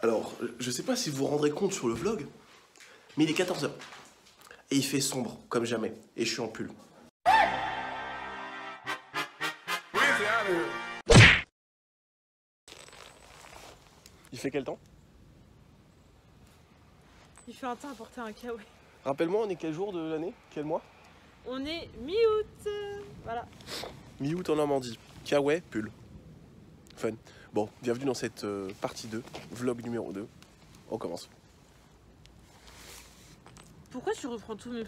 Alors, je sais pas si vous vous rendrez compte sur le vlog, mais il est 14 h. Et il fait sombre, comme jamais. Et je suis en pull. Il fait quel temps? Il fait un temps à porter un kawaii. Rappelle-moi, on est quel jour de l'année? Quel mois? On est mi-août. Voilà. Mi-août en Normandie. Kawaii, pull. Fun. Bon, bienvenue dans cette partie 2, vlog numéro 2. On commence. Pourquoi tu reprends tous mes...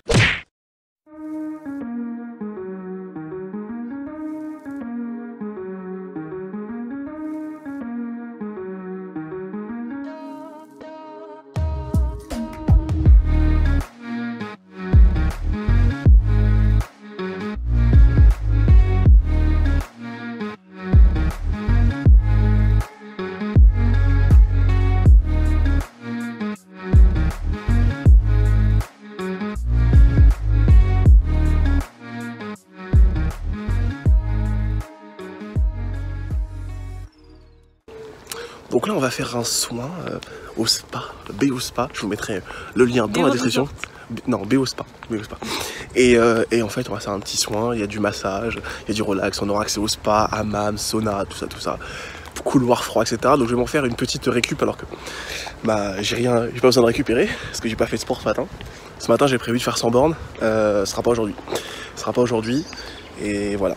Donc là, on va faire un soin au spa, BO Spa. Je vous mettrai le lien dans la description. Non, BO Spa. Et en fait, on va faire un petit soin. Il y a du massage, il y a du relax. On aura accès au spa, hammam, sauna, tout ça. Couloir froid, etc. Donc je vais m'en faire une petite récup alors que j'ai pas besoin de récupérer parce que j'ai pas fait de sport ce matin. Ce matin, j'ai prévu de faire 100 bornes. Ce sera pas aujourd'hui. Et voilà.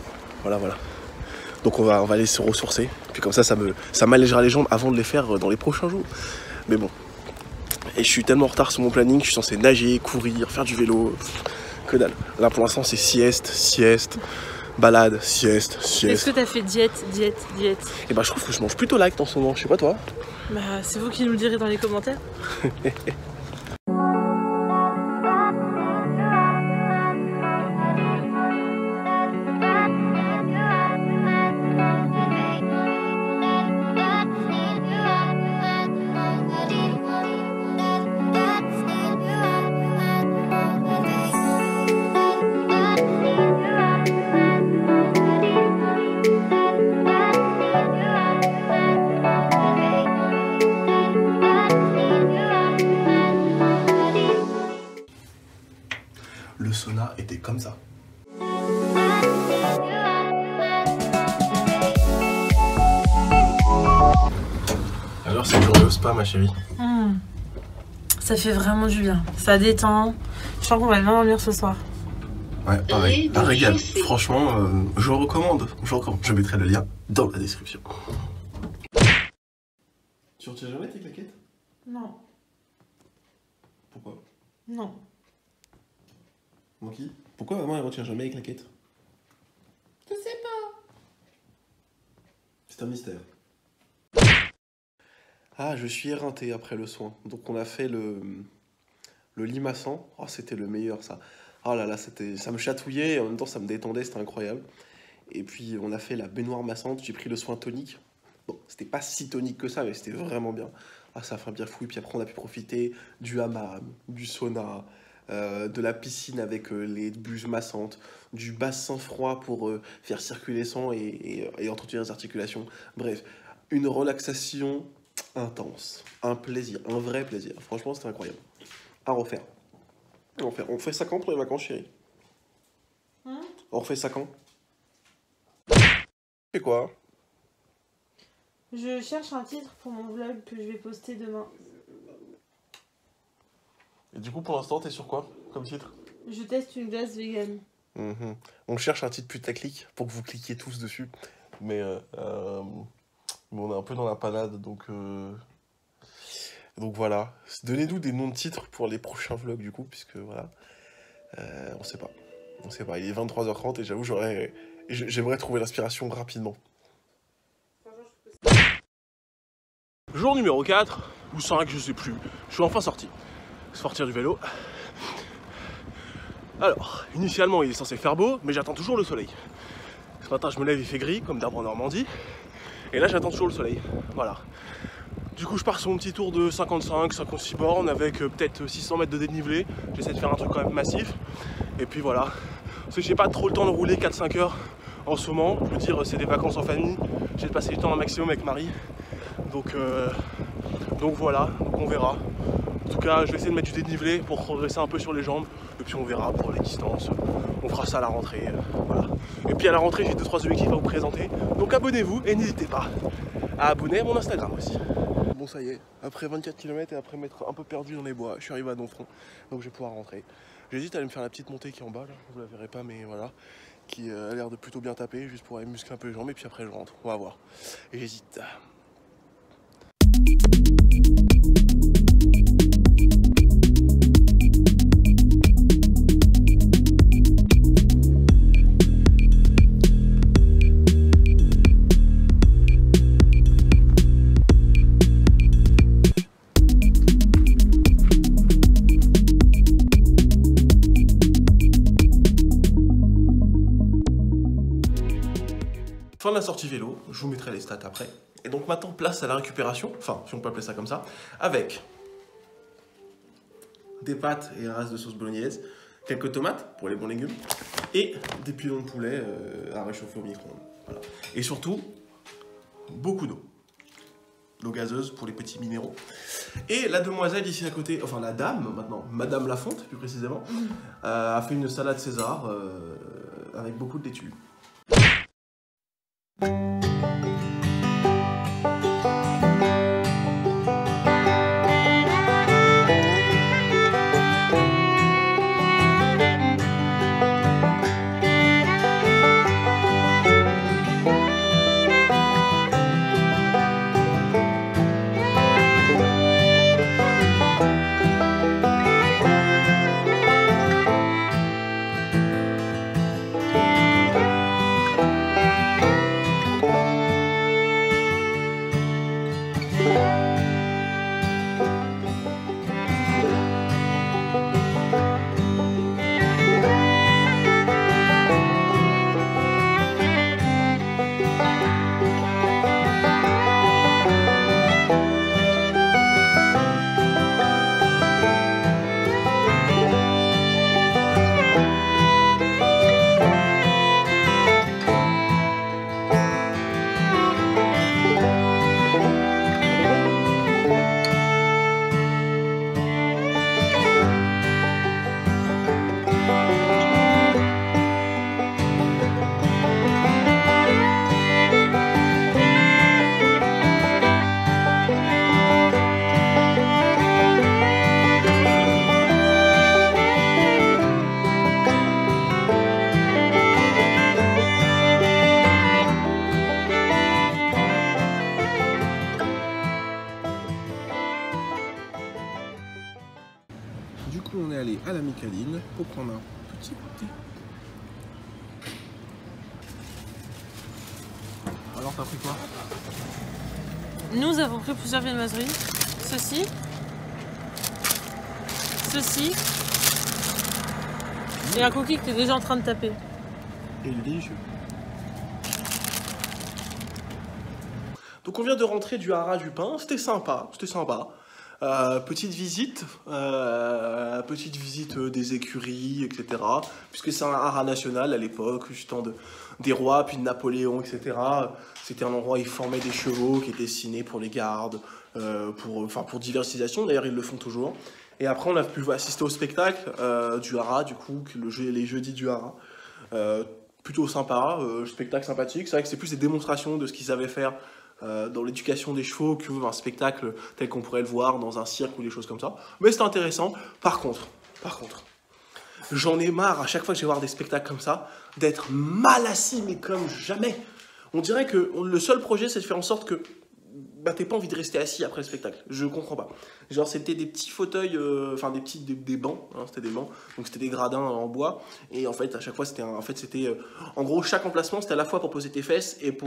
Donc on va aller se ressourcer. Puis comme ça m'allégera les jambes avant de les faire dans les prochains jours. Mais bon. Et je suis tellement en retard sur mon planning, je suis censé nager, courir, faire du vélo. Que dalle. Là pour l'instant c'est sieste, balade, sieste. Est-ce que t'as fait diète? Et bah je trouve que je mange plutôt light en ce moment, je sais pas toi. Bah c'est vous qui nous le direz dans les commentaires. Le sauna était comme ça. Alors c'est une journée au spa ma chérie. Ça fait vraiment du bien, ça détend. Je sens qu'on va bien dormir ce soir. Ouais, pareil, un régal. Franchement, je recommande. Je mettrai le lien dans la description. Tu retires jamais tes claquettes? Non. Pourquoi? Non. Monkey? Pourquoi maman elle retire jamais les claquettes? Je sais pas. C'est un mystère. Ah, je suis éreinté après le soin. Donc on a fait le limaçant. Oh, c'était le meilleur ça. Oh là là, ça me chatouillait et en même temps ça me détendait, c'était incroyable. Et puis on a fait la baignoire massante, j'ai pris le soin tonique. Bon, c'était pas si tonique que ça, mais c'était vraiment bien. Ah, ça a fait bien fouille. Puis après on a pu profiter du hammam, du sauna, de la piscine avec les buses massantes, du bassin froid pour faire circuler le sang et entretenir les articulations. Bref, une relaxation intense, un plaisir, un vrai plaisir. Franchement, c'était incroyable. À refaire. On fait ça quand pour les vacances, chérie? On refait ça quand? C'est quoi? Je cherche un titre pour mon vlog que je vais poster demain. Et du coup, pour l'instant, t'es sur quoi comme titre? Je teste une glace vegan. On cherche un titre putaclic pour que vous cliquiez tous dessus. Mais on est un peu dans la panade, donc voilà. Donnez-nous des noms de titres pour les prochains vlogs, du coup, puisque voilà. On sait pas. Il est 23h30 et j'avoue, j'aimerais trouver l'inspiration rapidement. Jour numéro 4, ou 5, je sais plus. Je suis enfin sorti. Sortir du vélo. Alors, initialement, il est censé faire beau, mais j'attends toujours le soleil. Ce matin, je me lève, il fait gris, comme d'hab en Normandie. Et là, j'attends toujours le soleil. Voilà. Du coup, je pars sur mon petit tour de 55-56 bornes avec peut-être 600 mètres de dénivelé. J'essaie de faire un truc quand même massif. Et puis voilà. Parce que j'ai pas trop le temps de rouler 4-5 heures en ce moment. Je veux dire, c'est des vacances en famille. J'ai passé du temps un maximum avec Marie. Donc Donc voilà, donc on verra. En tout cas, je vais essayer de mettre du dénivelé pour progresser un peu sur les jambes. Et puis on verra pour les distances. On fera ça à la rentrée. Voilà. Et puis à la rentrée, j'ai 2-3 objectifs à vous présenter. Donc abonnez-vous et n'hésitez pas à abonner à mon Instagram aussi. Bon, ça y est, après 24 km et après m'être un peu perdu dans les bois, je suis arrivé à Donfront. Donc je vais pouvoir rentrer. J'hésite à aller me faire la petite montée qui est en bas, là. Vous la verrez pas, mais voilà. Qui a l'air de plutôt bien taper, juste pour aller muscler un peu les jambes. Et puis après, je rentre. On va voir. Et j'hésite. Fin de la sortie vélo, je vous mettrai les stats après. Et donc maintenant, place à la récupération, enfin, si on peut appeler ça comme ça, avec des pâtes et un reste de sauce bolognaise, quelques tomates pour les bons légumes, et des pilons de poulet à réchauffer au micro-ondes. Voilà. Et surtout, beaucoup d'eau. L'eau gazeuse pour les petits minéraux. Et la demoiselle ici à côté, enfin la dame maintenant, Madame Lafonte plus précisément, a fait une salade César avec beaucoup de laitue. Du coup, on est allé à la Micaline pour prendre un petit goûter. Alors, t'as pris quoi? Nous avons pris plusieurs viennoiseries. Ceci. Ceci. Et un cookie que tu es déjà en train de taper. Et il est délicieux. Donc on vient de rentrer du haras du Pin, c'était sympa, c'était sympa. Petite visite des écuries, etc. Puisque c'est un haras national à l'époque, du temps des rois, puis de Napoléon, etc. C'était un endroit où ils formaient des chevaux qui étaient destinés pour les gardes, pour diversisation, d'ailleurs ils le font toujours. Et après on a pu assister au spectacle du haras, du coup, les jeudis du haras. Plutôt sympa, spectacle sympathique, c'est vrai que c'est plus des démonstrations de ce qu'ils savaient faire dans l'éducation des chevaux qu'un spectacle tel qu'on pourrait le voir dans un cirque ou des choses comme ça. Mais c'est intéressant. Par contre, j'en ai marre à chaque fois que je vais voir des spectacles comme ça, d'être mal assis, mais comme jamais. On dirait que le seul projet, c'est de faire en sorte que t'aies pas envie de rester assis après le spectacle. Je comprends pas. Genre, c'était des petits fauteuils, des bancs, hein, c'était des bancs, donc c'était des gradins en bois, et en fait, à chaque fois, en gros, chaque emplacement, c'était à la fois pour poser tes fesses, et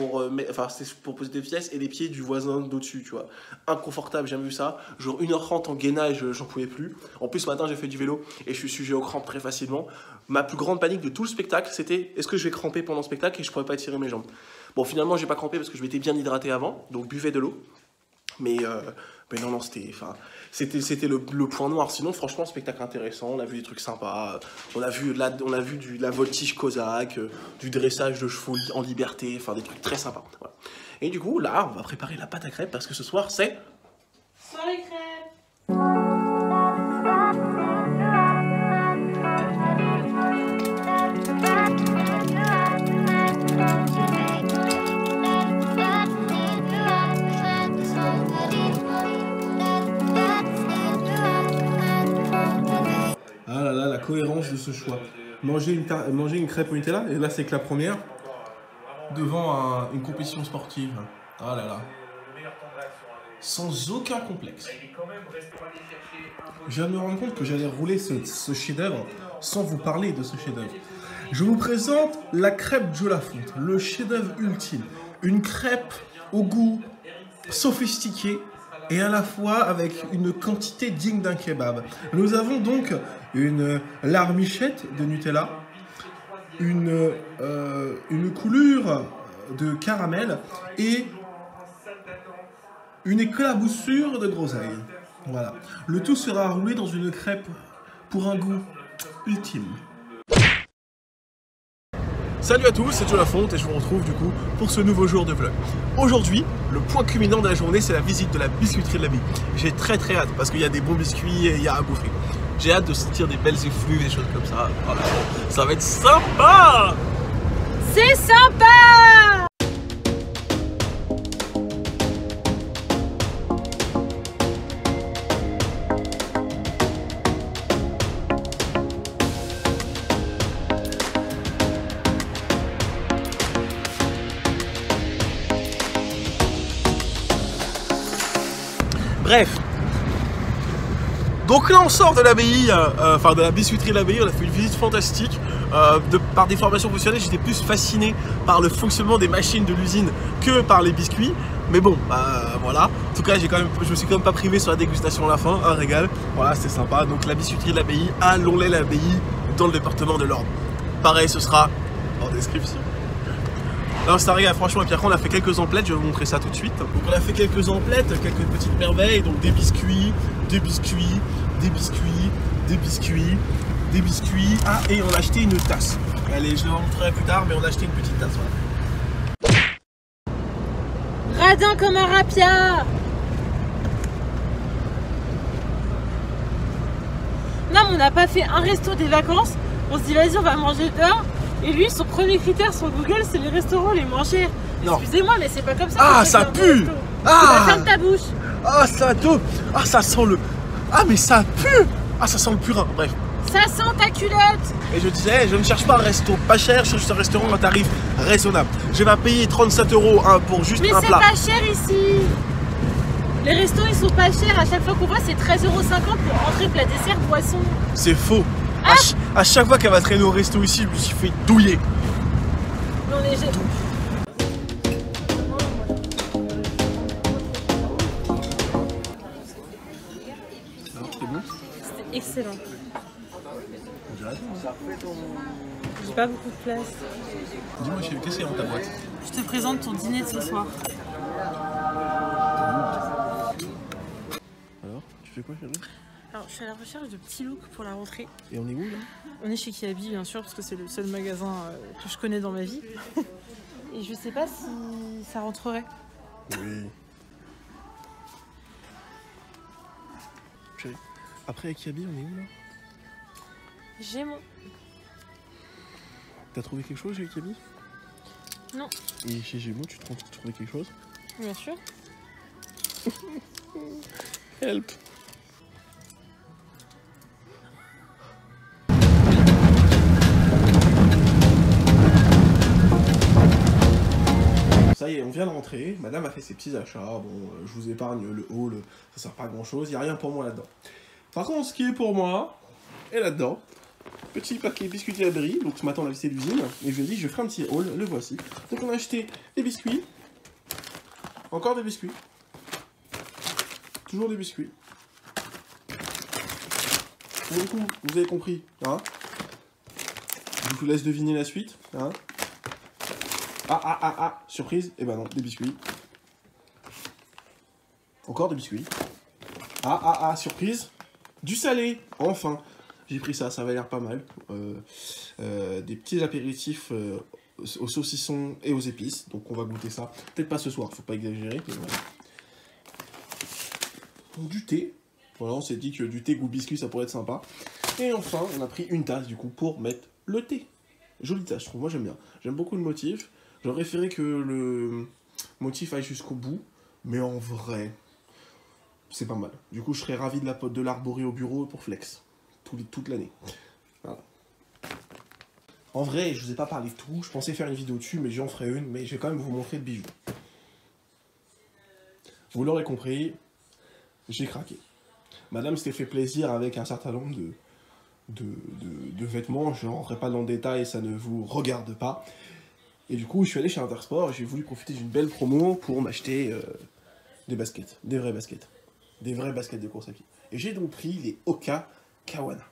c'était pour poser tes fesses et les pieds du voisin d'au-dessus, tu vois. Inconfortable, j'ai jamais vu ça. Genre, 1h30 en gainage, j'en pouvais plus. En plus, ce matin, j'ai fait du vélo, et je suis sujet aux crampes très facilement. Ma plus grande panique de tout le spectacle, c'était, est-ce que je vais cramper pendant le spectacle, et je pourrais pas étirer mes jambes. Bon, finalement, j'ai pas crampé parce que je m'étais bien hydraté avant, donc buvez de l'eau. Mais non, c'était le point noir. Sinon, franchement, spectacle intéressant. On a vu des trucs sympas. On a vu de la voltige cosaque, du dressage de chevaux en liberté. Enfin, des trucs très sympas. Voilà. Et du coup, là, on va préparer la pâte à crêpes parce que ce soir, c'est Soirée crêpes. Ah là là, la cohérence de ce choix. Manger une crêpe au Nutella, et là c'est que la première, devant une compétition sportive. Ah là là. Sans aucun complexe. Je viens de me rendre compte que j'allais rouler ce chef-d'œuvre sans vous parler de ce chef-d'œuvre. Je vous présente la crêpe Joe Lafonte, le chef-d'œuvre ultime. Une crêpe au goût sophistiqué et à la fois avec une quantité digne d'un kebab. Nous avons donc une larmichette de Nutella, une coulure de caramel et une éclaboussure de groseille. Voilà. Le tout sera roulé dans une crêpe pour un goût ultime. Salut à tous, c'est Joe Lafonte et je vous retrouve du coup pour ce nouveau jour de vlog. Aujourd'hui, le point culminant de la journée, c'est la visite de la biscuiterie de l'Abbaye. J'ai très hâte parce qu'il y a des bons biscuits et il y a à bouffer. J'ai hâte de sentir des belles effluves, des choses comme ça. Voilà. Ça va être sympa! C'est sympa! Bref, donc là on sort de l'abbaye, enfin de la biscuiterie de l'abbaye, on a fait une visite fantastique. Par des formations professionnelles, j'étais plus fasciné par le fonctionnement des machines de l'usine que par les biscuits. Mais bon, voilà. En tout cas, je me suis quand même pas privé sur la dégustation à la fin, un régal. Voilà, c'est sympa. Donc la biscuiterie de l'abbaye, à Lonlay-l'Abbaye, dans le département de l'Orne. Pareil, ce sera en description. Non, c'est un régal, franchement, et puis après on a fait quelques emplettes, je vais vous montrer ça tout de suite. Donc on a fait quelques emplettes, quelques petites merveilles, donc des biscuits, des biscuits, des biscuits, des biscuits, des biscuits. Ah, et on a acheté une tasse. Allez, je vous montrerai plus tard, mais on a acheté une petite tasse, voilà. Radin comme un rapia. Non, mais on n'a pas fait un resto des vacances. On se dit, vas-y, on va manger dehors. Et lui, son premier critère sur Google, c'est les restaurants les moins chers. Excusez-moi, mais c'est pas comme ça. Ah, ça pue! Ah! Ferme ta bouche. Ah, ça dope! Ah, ça sent le... Ah, mais ça pue! Ah, ça sent le purin, bref. Ça sent ta culotte! Et je disais, je ne cherche pas un resto pas cher, je cherche un restaurant à un tarif raisonnable. Je vais pas payer 37 € pour juste un plat. Mais c'est pas cher ici! Les restos, ils sont pas chers. À chaque fois qu'on voit, c'est 13,50 € pour entrée, plat, dessert, boisson. C'est faux! Ah, à chaque fois qu'elle va traîner au resto ici, je me suis fait douiller. Non, les jets. Alors, c'était bon? C'était excellent. J'ai pas beaucoup de place. Dis-moi, chérie, qu'est-ce qu'il y a dans ta boîte? Je te présente ton dîner de ce soir. Alors, tu fais quoi, chérie? Alors, je suis à la recherche de petits looks pour la rentrée. Et on est où, là? On est chez Kiabi, bien sûr, parce que c'est le seul magasin que je connais dans ma vie. Et je sais pas si ça rentrerait. Oui. Chérie, après avec Kiabi, on est où, là? Gémeaux. T'as trouvé quelque chose chez Kiabi? Non. Et chez Gémeaux, tu trouves quelque chose? Bien sûr. Help! Ça y est, on vient de rentrer, madame a fait ses petits achats, bon, je vous épargne le haul, ça sert pas à grand chose, il n'y a rien pour moi là-dedans. Par contre, ce qui est pour moi, est là-dedans, petit paquet biscuits à brie, donc ce matin on a visité l'usine, et je lui ai dit je ferai un petit haul, le voici. Donc on a acheté des biscuits, encore des biscuits, toujours des biscuits. Bon, du coup, vous avez compris, hein? Je vous laisse deviner la suite, hein? Surprise, et ben non, des biscuits. Encore des biscuits. Surprise, du salé, enfin. J'ai pris ça, ça va l'air pas mal. Des petits apéritifs aux saucissons et aux épices. Donc on va goûter ça. Peut-être pas ce soir, faut pas exagérer. Mais voilà. du thé. Voilà, on s'est dit que du thé goût biscuit, ça pourrait être sympa. Et enfin, on a pris une tasse, du coup, pour mettre le thé. Jolie tasse, je trouve. Moi, j'aime bien. J'aime beaucoup le motif. J'aurais préféré que le motif aille jusqu'au bout. Mais en vrai, c'est pas mal. Du coup, je serais ravi de l'arborer au bureau pour flex. Toute l'année. Voilà. En vrai, je vous ai pas parlé de tout. Je pensais faire une vidéo dessus, mais j'en ferai une. Mais je vais quand même vous montrer le bijou. Vous l'aurez compris, j'ai craqué. Madame s'était fait plaisir avec un certain nombre de vêtements. Je ne rentrerai pas dans le détail, ça ne vous regarde pas. Et du coup, je suis allé chez Intersport et j'ai voulu profiter d'une belle promo pour m'acheter des baskets. Des vraies baskets. Des vraies baskets de course à pied. Et j'ai donc pris les Hoka Kawana.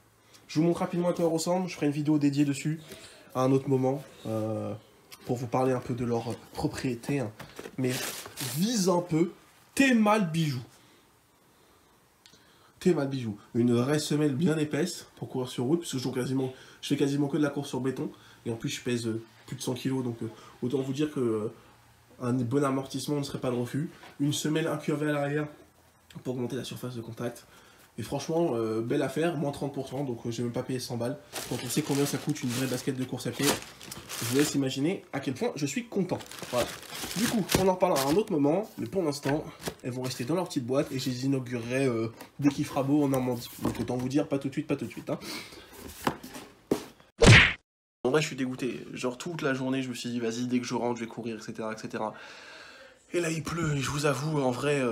Je vous montre rapidement à quoi elles ressemblent. Je ferai une vidéo dédiée dessus à un autre moment pour vous parler un peu de leur propriété. Hein. Mais vise un peu Théma le bijou. Théma le bijou. Une vraie semelle bien épaisse pour courir sur route, parce que je fais quasiment que de la course sur béton. Et en plus, je pèse plus de 100 kg, donc autant vous dire que un bon amortissement ne serait pas le refus. Une semelle incurvée à l'arrière pour augmenter la surface de contact. Et franchement, belle affaire, moins 30%, donc j'ai même pas payé 100 balles. Quand on sait combien ça coûte une vraie basket de course à pied, je vous laisse imaginer à quel point je suis content. Voilà. Du coup, on en reparlera à un autre moment, mais pour l'instant, elles vont rester dans leur petite boîte et je les inaugurerai dès qu'il fera beau en Normandie. Donc autant vous dire, pas tout de suite, pas tout de suite. Hein. En vrai, je suis dégoûté. Genre toute la journée, je me suis dit, vas-y, dès que je rentre, je vais courir, etc., etc. Et là, il pleut, et je vous avoue, en vrai...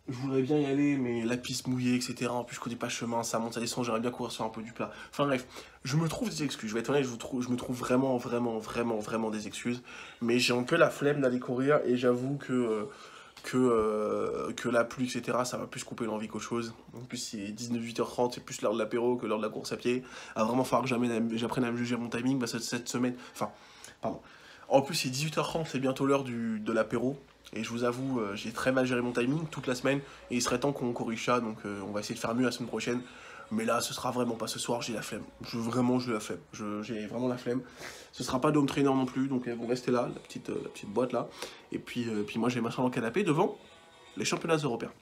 Je voudrais bien y aller, mais la piste mouillée, etc. En plus, je connais pas le chemin, ça monte, ça descend, j'aimerais bien courir sur un peu du plat. Enfin bref, je me trouve des excuses. Je vais être honnête, je me trouve vraiment des excuses. Mais j'ai un peu la flemme d'aller courir et j'avoue que la pluie, etc., ça va plus couper l'envie qu'autre chose. En plus, c'est 18h30, c'est plus l'heure de l'apéro que l'heure de la course à pied. Il va vraiment falloir que j'apprenne à me juger mon timing bah, cette semaine. Enfin, pardon. En plus, c'est 18h30, c'est bientôt l'heure de l'apéro. Et je vous avoue, j'ai très mal géré mon timing toute la semaine. Et il serait temps qu'on corrige ça, donc on va essayer de faire mieux la semaine prochaine. Mais là, ce sera vraiment pas ce soir, j'ai la flemme. J'ai la flemme. J'ai vraiment la flemme. Ce sera pas d'home trainer non plus, donc elles vont rester là, la petite boîte là. Et puis moi, j'ai ma chambre en canapé devant les championnats européens.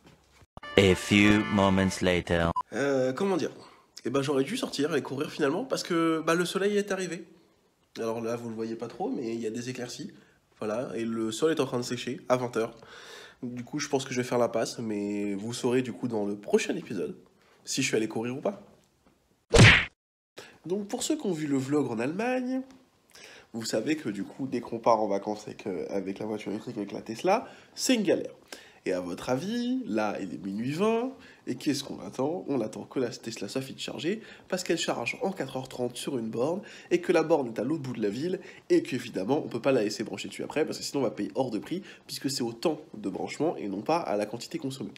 A few moments later. Comment dire? Eh ben, j'aurais dû sortir et courir finalement parce que bah, le soleil est arrivé. Alors là, vous le voyez pas trop, mais il y a des éclaircies. Voilà, et le sol est en train de sécher à 20h. Du coup, je pense que je vais faire la passe, mais vous saurez du coup dans le prochain épisode si je suis allé courir ou pas. Donc pour ceux qui ont vu le vlog en Allemagne, vous savez que du coup, dès qu'on part en vacances avec la voiture électrique, avec la Tesla, c'est une galère. Et à votre avis, là, il est minuit 20, et qu'est-ce qu'on attend? On attend que la Tesla soit chargée, parce qu'elle charge en 4h30 sur une borne, et que la borne est à l'autre bout de la ville, et qu'évidemment, on ne peut pas la laisser brancher dessus après, parce que sinon on va payer hors de prix, puisque c'est au temps de branchement, et non pas à la quantité consommée.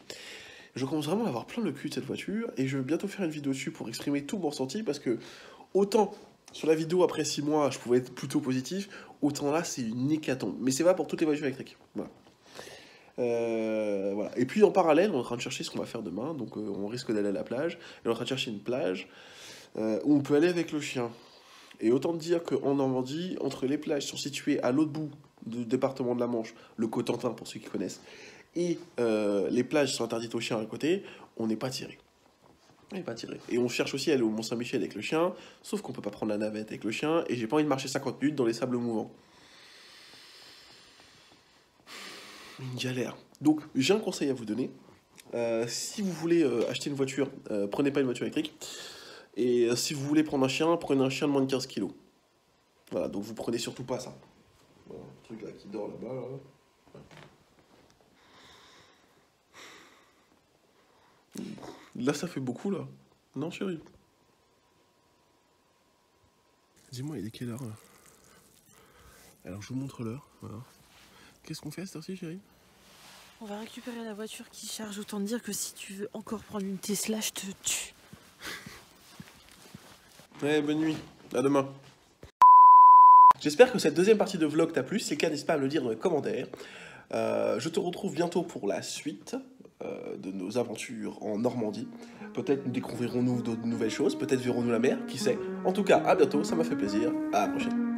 Je commence vraiment à avoir plein le cul de cette voiture, et je vais bientôt faire une vidéo dessus pour exprimer tout mon ressenti, parce que autant sur la vidéo après 6 mois, je pouvais être plutôt positif, autant là, c'est une hécatombe. Mais c'est pas pour toutes les voitures électriques. Voilà. Voilà. Et puis en parallèle, on est en train de chercher ce qu'on va faire demain, donc on risque d'aller à la plage, et on est en train de chercher une plage où on peut aller avec le chien. Et autant dire qu'en Normandie, entre les plages qui sont situées à l'autre bout du département de la Manche, le Cotentin pour ceux qui connaissent, et les plages qui sont interdites aux chiens à côté, on n'est pas tiré. On n'est pas tiré. Et on cherche aussi à aller au Mont-Saint-Michel avec le chien, sauf qu'on peut pas prendre la navette avec le chien, et j'ai pas envie de marcher 50 minutes dans les sables mouvants. Une galère. Donc, j'ai un conseil à vous donner. Si vous voulez acheter une voiture, prenez pas une voiture électrique. Et si vous voulez prendre un chien, prenez un chien de moins de 15 kg. Voilà, donc vous prenez surtout pas ça. Voilà, le truc là qui dort là-bas. Là, ça fait beaucoup là. Non, chérie. Dis-moi, il est quelle heure là? Alors, je vous montre l'heure. Voilà. Qu'est-ce qu'on fait à cette heure-ci, chérie? On va récupérer la voiture qui charge. Autant te dire que si tu veux encore prendre une Tesla, je te tue. Ouais, bonne nuit. À demain. J'espère que cette deuxième partie de vlog t'a plu. Si c'est le cas, n'hésite pas à me le dire dans les commentaires. Je te retrouve bientôt pour la suite de nos aventures en Normandie. Peut-être découvrirons-nous d'autres nouvelles choses. Peut-être verrons-nous la mer. Qui sait? En tout cas, à bientôt. Ça m'a fait plaisir. À la prochaine.